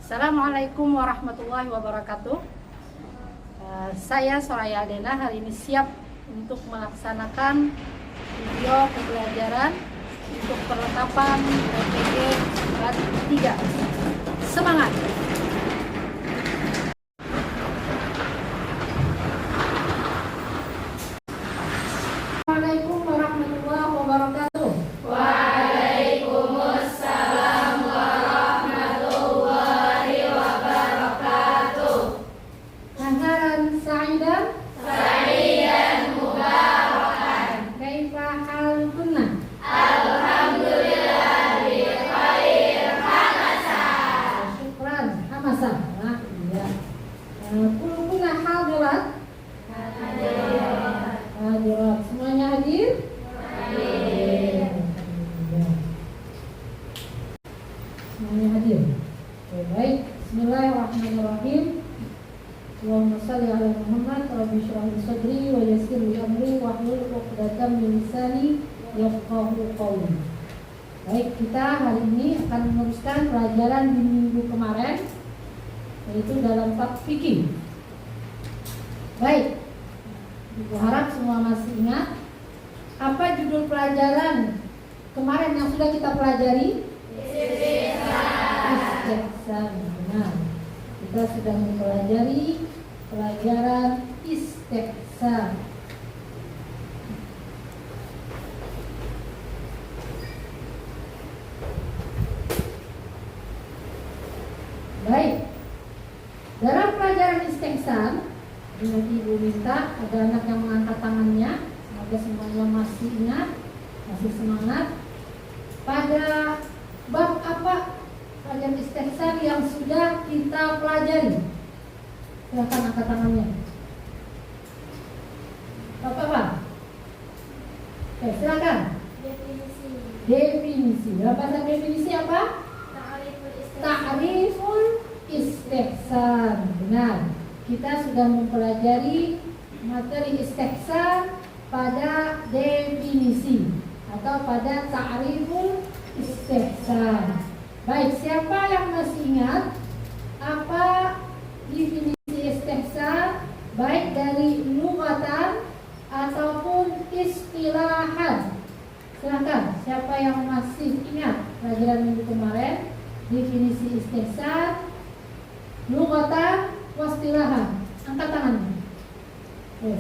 Assalamualaikum warahmatullahi wabarakatuh. Saya Soraya Aldena hari ini siap untuk melaksanakan video pembelajaran untuk penetapan PPG kelas 3. Semangat! Assalamualaikum warahmatullahi wabarakatuh. Waalaikumsalam warahmatullahi wabarakatuh. Naharan sa'idan mubarakan. Kaifa halukunna? Alhamdulillah bi khair hasanah. Syukran hamasan. Nah, iya. Kulukuna hadirat. Hadirat. Semuanya hadir? Hadir. Semuanya hadir. Oke, baik. Bismillahirrahmanirrahim. Allahumma shalli ala Muhammad rabbi shrah li sadri wa yassir li amri wahlul 'uqdatam min lisani yafqahu qawli. Baik, kita hari ini akan meneruskan pelajaran di minggu kemarin, yaitu dalam bab fikih. Baik, Ibu harap semua masih ingat apa judul pelajaran kemarin yang sudah kita pelajari? Istihsan. Benar. Kita sudah mempelajari pelajaran istihsan. Baik. Dalam pelajaran istihsan, nanti Ibu minta ada anak yang mengangkat tangannya. Semoga semuanya masih ingat, masih semangat. Pada bab apa pelajaran istihsan yang sudah kita pelajari? Silakan angkat tangannya. Bab apa? Oke, silakan. Definisi. Dalam bahasa definisi apa? Ta'riful istihsan. Benar. Kita sudah mempelajari materi istihsan pada definisi atau pada ta'riful istihsan. Baik, siapa yang masih ingat apa definisi istihsan baik dari lughatan ataupun istilahan? Silakan, siapa yang masih ingat pelajaran minggu kemarin definisi istihsan lughatan wastilahan? Angkat tangannya.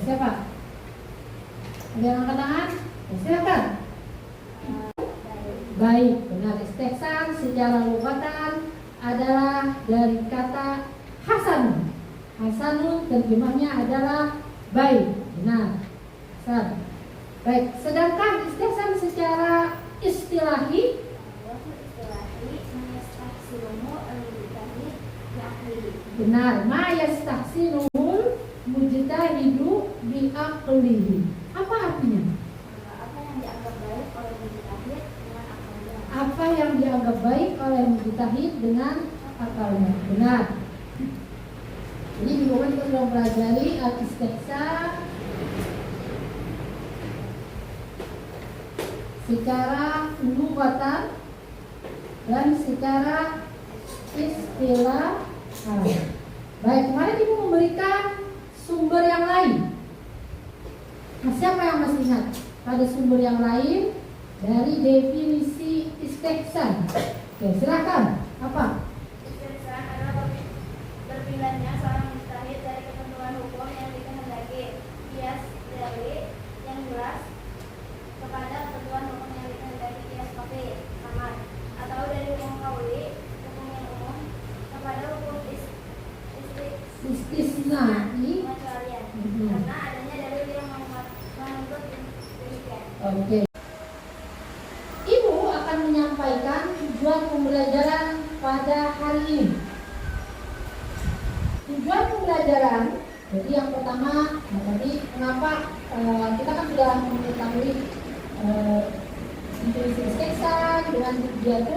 Siapa? Ada yang angkat tangan? Silakan. Baik, benar. Istihsan secara lughatan adalah dari kata hasan. Hasanun terjemahnya adalah baik. Benar. Hasan. Baik, sedangkan istihsan secara istilahi benar, ma yastahsinuhul mujtahidu bi aqlihi. Apa artinya? Apa yang dianggap baik oleh mujtahid dengan akalnya. Benar. Jadi di bawah kita sudah mempelajari al-istihsan secara lughatan dan secara istilah. Baik, kemarin Ibu memberikan sumber yang lain. Nah, siapa yang masih ingat? Ada sumber yang lain dari definisi istihsan. Oke, silakan. Apa? Istihsan adalah berpindahnya seorang mujtahid dari ketentuan hukum yang dikehendaki kias dalil yang jelas kepada ketentuan hukum yang dikehendaki kias kafir samad, atau dari hukum kauli hukum yang umum kepada hukum Istisnai. pengecualian karena adanya dalil yang menuntut demikian. Oke. Ibu akan menyampaikan tujuan pembelajaran pada hari ini. Tujuan pembelajaran, jadi yang pertama, tadi kenapa kita kan sudah mengetahui definisi istihsan dengan tujuan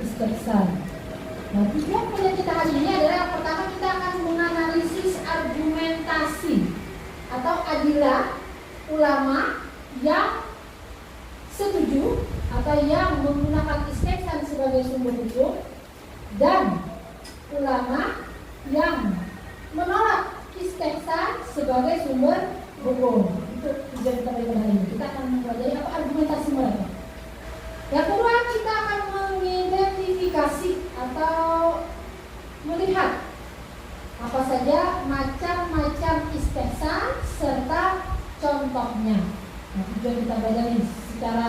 istihsan. Nah, tujuan pembelajaran kita hari ini adalah yang pertama kita akan menganalisis argumentasi atau adilah ulama yang setuju atau yang menggunakan istihsan sebagai sumber hukum dan ulama yang menolak istihsan sebagai sumber hukum. Itu tujuan kita pada hari ini. Kita akan mempelajari apa argumentasi mereka. Yang kedua, kita akan mengidentifikasi atau melihat apa saja macam-macam istihsan serta contohnya. Nah, tujuan kita pelajari secara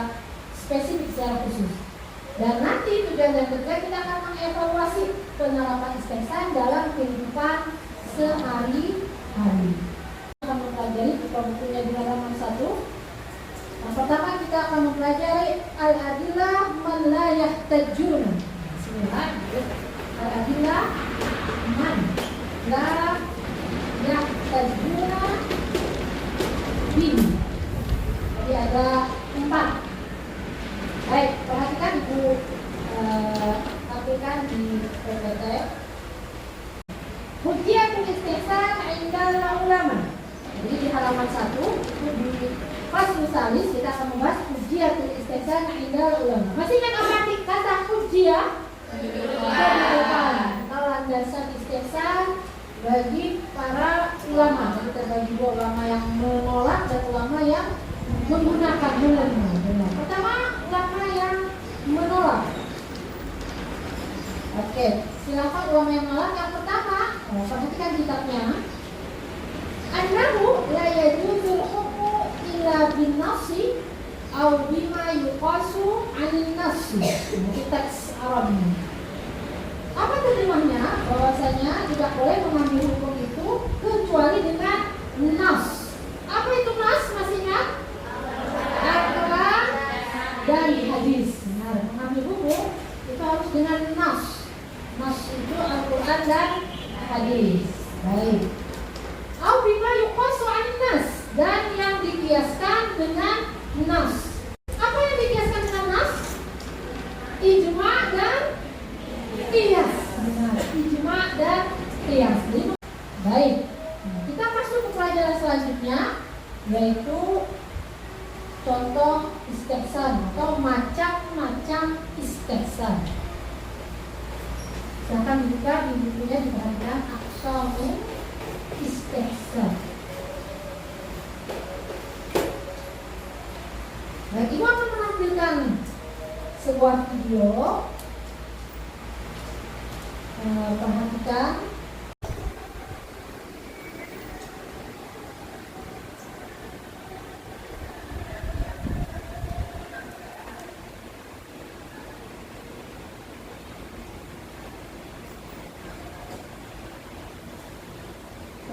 spesifik, secara khusus. Dan nanti tujuan yang ketiga, kita akan mengevaluasi penerapan istihsan dalam kehidupan sehari-hari. Kita akan mempelajari buku-bukunya di halaman 1. Yang pertama kita akan mempelajari al-adillah man la yahtajun. Bismillah. Al-adillah man la yahtajuna bihi. Jadi ada 4. Baik, perhatikan Ibu tampilkan di PPT. Hujjatul istihsan indal ulama. Jadi di halaman 1 itu di fasl salis kita akan membahas hujjatul istihsan indal ulama. Masih ingat apa arti kata hujjah? Kalau landasan istihsan bagi para ulama. Jadi terbagi 2, ulama yang menolak dan ulama yang menggunakan benar. Pertama, ulama yang menolak. Oke, silakan ulama yang menolak. Yang pertama, perhatikan kitabnya. Annahu la yajuzul hukmu illa bin nafsi aw bima yuqasu 'anil nafsi. Itu teks Arabnya. Apa terjemahnya? Bahwasanya tidak boleh mengambil hukum itu kecuali dengan nas. Apa itu nas? Masih ingat? Al-Quran dan hadis. Nah, mengambil hukum itu harus dengan nas. Nas itu Al-Quran dan hadis. Baik. Au bima yuqasu 'anil nas, dan yang dikiaskan dengan nas. Apa yang dikiaskan dengan nas? Ijma dan qiyas. Benar, ijma dan qiyas. Baik. Nah, kita masuk ke pelajaran selanjutnya, yaitu contoh istihsan atau macam-macam istihsan. Silakan dibuka di bukunya, diperhatikan aqsamu istihsan. Baik, Ibu akan menampilkan sebuah video. Perhatikan.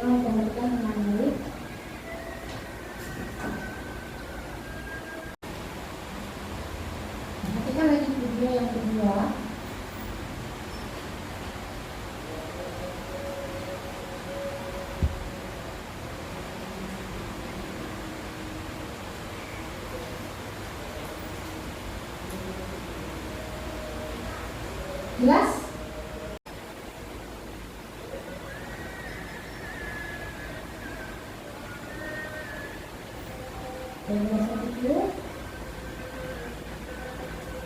Perhatikan dengan baik. Perhatikan lagi video yang kedua. Jelas?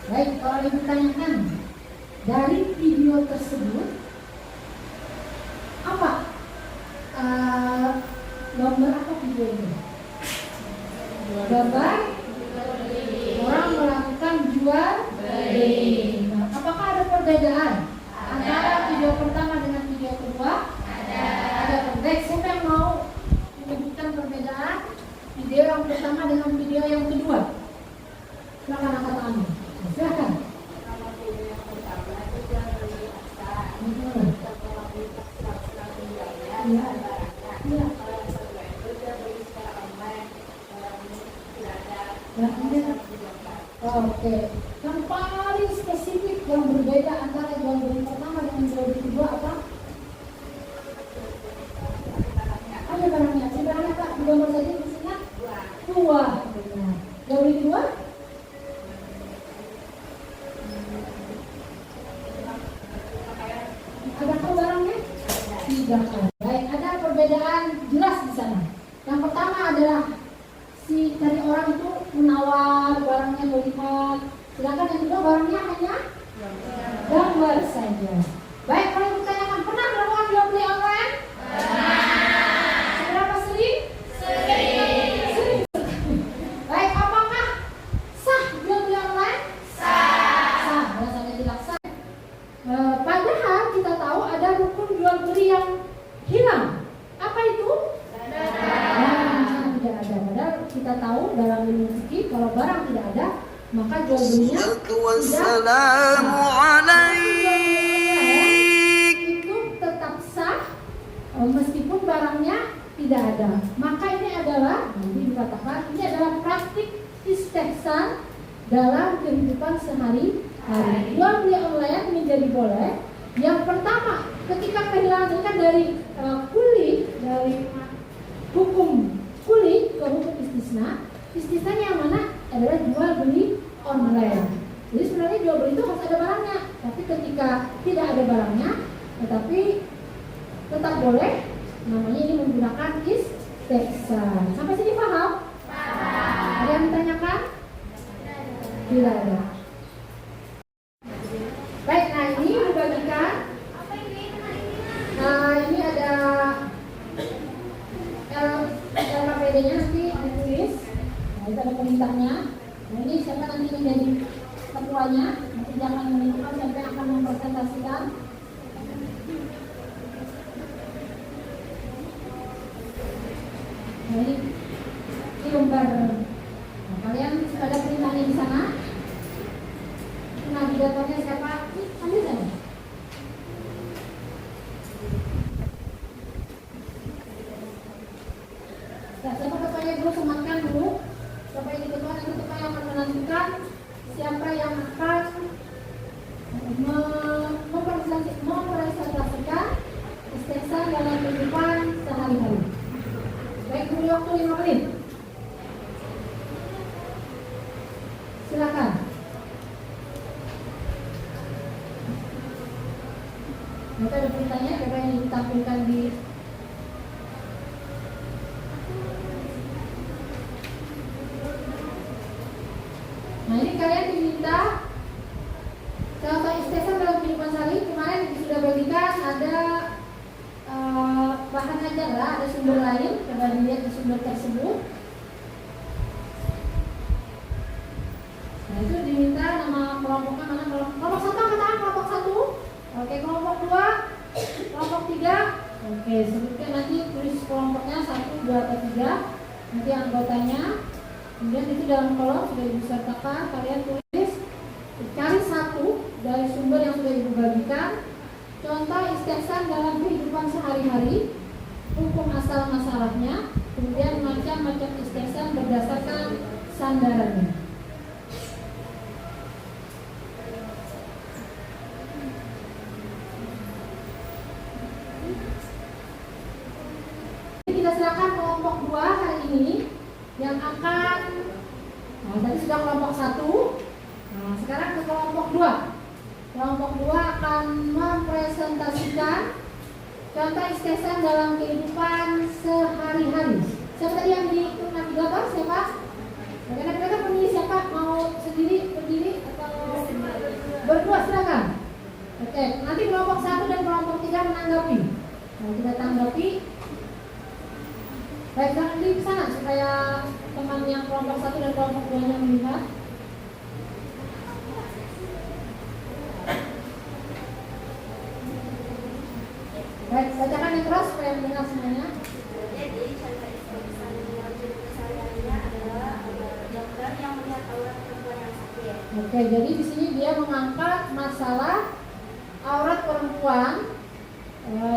Baik, kalau Ibu tanyakan dari video tersebut apa gambar apa video itu? Gambar orang melakukan jual beli. Nah, apakah ada perbedaan antara video pertama dengan video kedua? Ada. Baik, siapa yang mau menyebutkan perbedaan video yang pertama dengan video yang kedua? Silakan angkat tangannya. Silakan. Kalau video yang pertama itu jual beli aksa, setelah beli Iya. Iya. Kalau yang kedua itu jual beli secara online, kalau ini tidak ada. Oke. Yang paling spesifik yang berbeda antara jual beli pertama dengan jual beli kedua apa? Ada barangnya. Barangnya Pak, di gambar tadi mesinnya dua. Benar. Jual beli kedua? Adakah barangnya? Tidak. Baik, ada perbedaan jelas di sana. Yang pertama adalah si dari orang itu menawar barangnya melihat. Sedangkan yang kedua barangnya hanya gambar saja. Baik, kalau ditanyakan kita tahu ada rukun jual beli yang hilang. Apa itu? Tidak ada. Padahal kita tahu dalam ilmu fikih kalau barang tidak ada maka jual belinya itu tetap sah meskipun barangnya tidak ada. Maka ini adalah nanti dikatakan ini adalah praktik istihsan dalam kehidupan sehari-hari. Jual beli online menjadi boleh. Yang pertama, ketika kehilangan ini kan dari kuli, dari hukum kuli ke hukum istisna. Istisna yang mana adalah jual beli online. Jadi sebenarnya jual beli itu harus ada barangnya. Tapi ketika tidak ada barangnya, tetapi tetap boleh. Namanya ini menggunakan istihsan. Sampai sini paham? Ada yang ditanyakan? Tidak ada. Baik, nah ini dibagikan. Ini ada LKPD-nya nanti ditulis. Nah, itu ada perintahnya. Nah, ini siapa nanti menjadi ketuanya. Nanti jangan menentukan siapa yang akan mempresentasikan. Nah, ini lembar. Nah, kalian ada perintahnya di sana. Navigatornya siapa? Ambil sana. Nah, siapa ketuanya dulu, sematkan dulu. Siapa yang ketua, nanti ketua yang akan menentukan siapa yang akan mempresentasikan istihsan dalam kehidupan sehari-hari. Baik, beri waktu 5 menit. Silakan. Nanti ada perintahnya, apa yang ditampilkan di Nah, ini kalian diminta contoh istihsan dalam kehidupan sehari. Kemarin sudah bagikan ada bahan ajar lah, ada sumber lain. Coba dilihat di sumber tersebut. Nah, itu diminta nama kelompoknya mana? Kelompok 1 katakan kelompok 1. Oke, kelompok 2, kelompok 3. Oke, sebutkan nanti tulis kelompoknya 1, 2, atau 3. Nanti anggotanya. Kemudian itu dalam kolom sudah ibu sertakan. Kalian tulis, cari satu dari sumber yang sudah ibu bagikan. Contoh istihsan dalam kehidupan sehari-hari, hukum asal masalahnya, kemudian macam-macam istihsan berdasarkan sandarannya. Kita serahkan kelompok 2 hari ini yang akan, nah tadi sudah kelompok 1. Nah, sekarang ke kelompok 2. Kelompok 2 akan mempresentasikan contoh istihsan dalam kehidupan sehari-hari. Siapa tadi yang di navigator? Siapa? Navigator pemilih siapa? Mau sendiri, berdiri, atau berdua? Silakan. Oke, nanti kelompok 1 dan kelompok 3 menanggapi. Nah, kita tanggapi. Baik, jangan di sana supaya teman yang kelompok 1 dan kelompok 2-nya melihat. Baik, bacakan yang keras supaya mendengar semuanya. Jadi contoh istihsan dalam kehidupan sehari-harinya adalah dokter yang melihat aurat perempuan yang sakit. Oke, jadi di sini dia mengangkat masalah aurat perempuan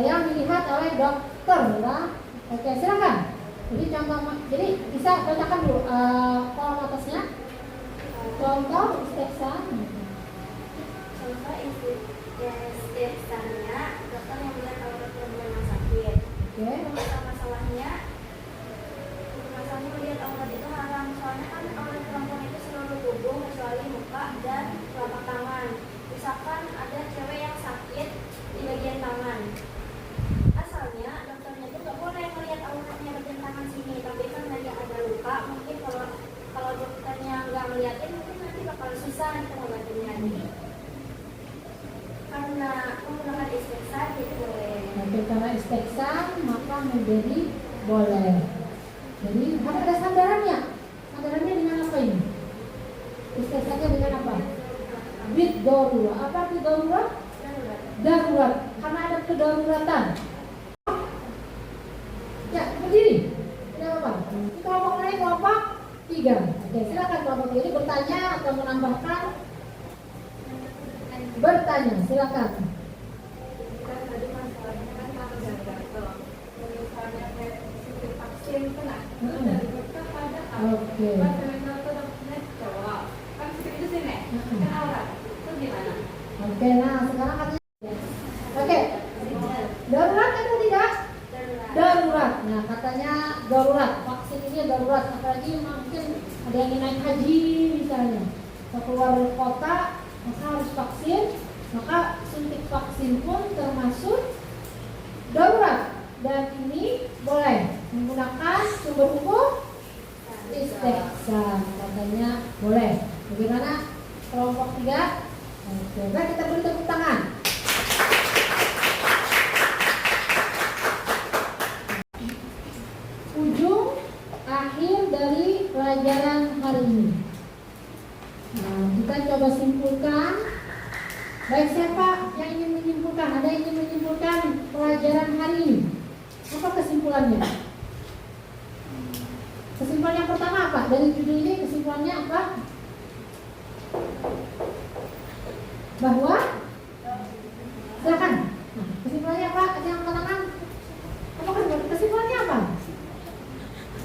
yang dilihat oleh dokter, ya. Oke, silakan. Jadi contoh, jadi bisa bacakan dulu kolom atasnya. Contoh istihsan. Contoh istihsannya dokter yang melihat aurat perempuan yang sakit. Oke. Masalahnya melihat aurat itu haram. Soalnya kan aurat perempuan itu seluruh tubuh kecuali muka dan telapak tangan. Misalkan ada cewek yang sakit di bagian tangan. Asalnya dokternya itu nggak boleh melihat auratnya bagian tangan sini, tapi kan dia ada luka, mungkin kalau dokternya nggak melihatin mungkin nanti bakal susah pengobatannya. Jadi karena menggunakan istihsan jadi boleh. Oke, karena istihsan maka menjadi boleh. Jadi ada sandarannya. Sandarannya dengan apa ini? Istihsannya dengan apa? Bid darurah. Apa bid darurah? darurat karena ada kedaruratan. Ya, berdiri. Tidak apa-apa. Ini kelompok lain kelompok 3. Oke, silakan kelompok 3 ini bertanya atau menambahkan. Bertanya, silakan. Tadi masalahnya kan kalau misalnya kayak vaksin kena itu dari dokter pada Oke. dari dokter dokternya jawab kan itu sih nek kan aurat itu gimana? Oke, nah sekarang katanya. Oke, darurat atau tidak? Darurat. Nah katanya darurat. Vaksin ini darurat. Apalagi mungkin ada yang ingin naik haji misalnya, atau keluar dari kota, maka harus vaksin. Maka suntik vaksin pun termasuk darurat. Dan ini boleh menggunakan sumber hukum istihsan. Katanya boleh. Bagaimana kelompok 3? Oke, baik, kita beri tepuk tangan. Ujung akhir dari pelajaran hari ini. Nah, kita coba simpulkan. Baik, siapa yang ingin menyimpulkan? Ada yang ingin menyimpulkan pelajaran hari ini? Apa kesimpulannya? Kesimpulan yang pertama apa? Dari judul ini kesimpulannya apa? Bahwa silakan. Nah, kesimpulannya apa? Ada yang mengatakan? Apa kesimpulannya apa?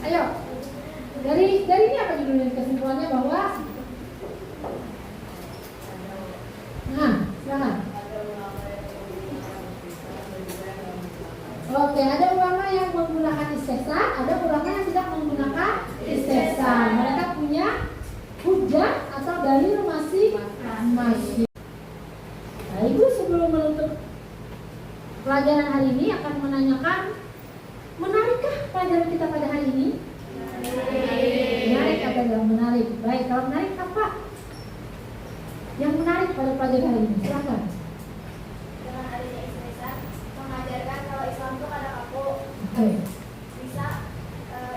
Ayo. Dari ini apa judulnya? Kesimpulannya bahwa nah, silakan. Oke, ada ulama yang menggunakan istihsan, ada ulama yang tidak menggunakan istihsan. Mereka punya hujah atau dalil masing-masing. Nah, Ibu sebelum menutup pelajaran hari ini akan menanyakan, menarikkah pelajaran kita pada hari ini? Menarik atau tidak menarik? Baik, kalau menarik apa yang menarik pada pelajaran hari ini? Silakan. Dengan adanya istihsan mengajarkan kalau Islam itu kadang kaku. Oke. Bisa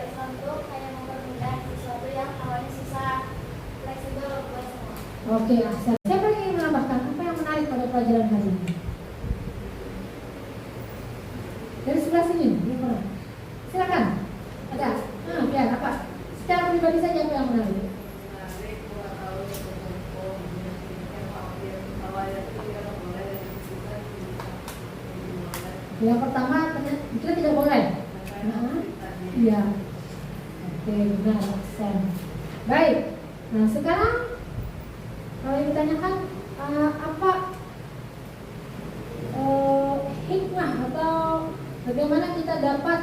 Islam itu kayak mempermudah sesuatu yang awalnya susah, fleksibel buat semua. Oke, Ahsan. Siapa yang ingin menambahkan apa yang menarik pada pelajaran hari ini? Dari sebelah sini, di mana? Silakan. Ada? Ya, apa? Secara pribadi saja apa yang menarik? Yang pertama, kita tidak boleh. Iya. Oke, benar, Ahsan. Baik. Nah, sekarang kalau ditanyakan apa hikmah atau bagaimana kita dapat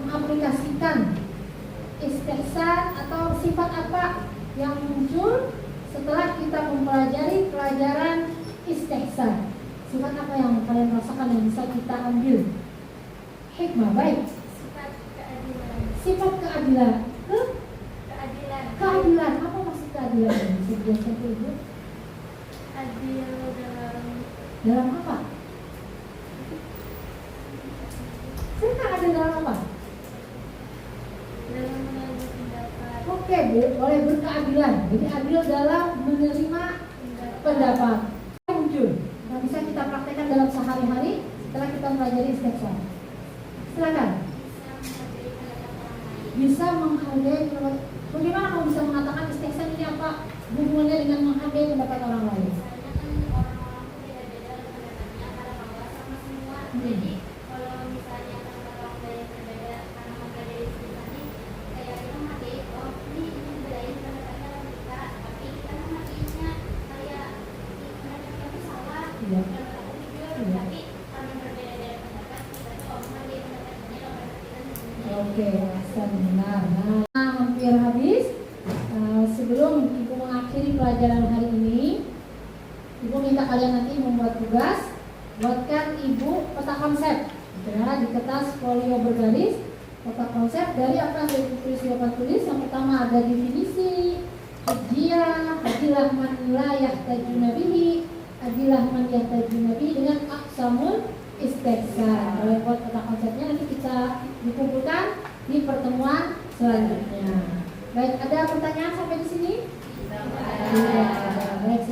mengaplikasikan istihsan atau sifat apa yang muncul setelah kita mempelajari pelajaran istihsan? Sifat apa yang kalian rasakan yang bisa kita ambil? Hikmah, baik. Sifat keadilan. Sifat keadilan. Keadilan. Keadilan, apa maksud keadilan ini? Bisa dijelaskan ke Ibu? Adil Dalam apa? Saya adil dalam apa? dalam mengambil pendapat. Oke, boleh berkeadilan. Jadi adil dalam menerima pendapat. Muncul. Nah, bisa kita praktekkan dalam sehari-hari setelah kita mempelajari istihsan. Silakan. Bisa menghargai pendapat. Bagaimana kamu bisa mengatakan istihsan ini apa hubungannya dengan menghargai pendapat orang lain? Misalnya kan orang-orang itu beda-beda pendapatnya karena bahwa sama semua. Jadi kalau misalnya kata orang lain berbeda karena mempelajari istihsan ini kayak kita menghargai, oh ini bedain pendapatnya sama kita, tapi kita menghargainya kayak pendapat kita itu salah, Iya. pendapat aku juga, Iya. tapi karena berbeda dari pendapat kita tuh menghargai pendapatnya dan pendapat kita sendiri. Oke, Hasan, benar. Nah, hampir habis. Sebelum Ibu mengakhiri pelajaran hari ini, Ibu minta kalian nanti membuat tugas. Buatkan Ibu peta konsep, ya, di kertas folio bergaris. Peta konsep dari apa yang ditulis di papan tulis. Yang pertama ada definisi, hujjiyah, adilah man la yahtajuna bihi, adilah man yahtajuna bihi dengan aqsamul istihsan. Kalau buat peta konsepnya nanti kita dikumpulkan di pertemuan selanjutnya. Baik, ada pertanyaan sampai di sini? Tidak ada. Baik,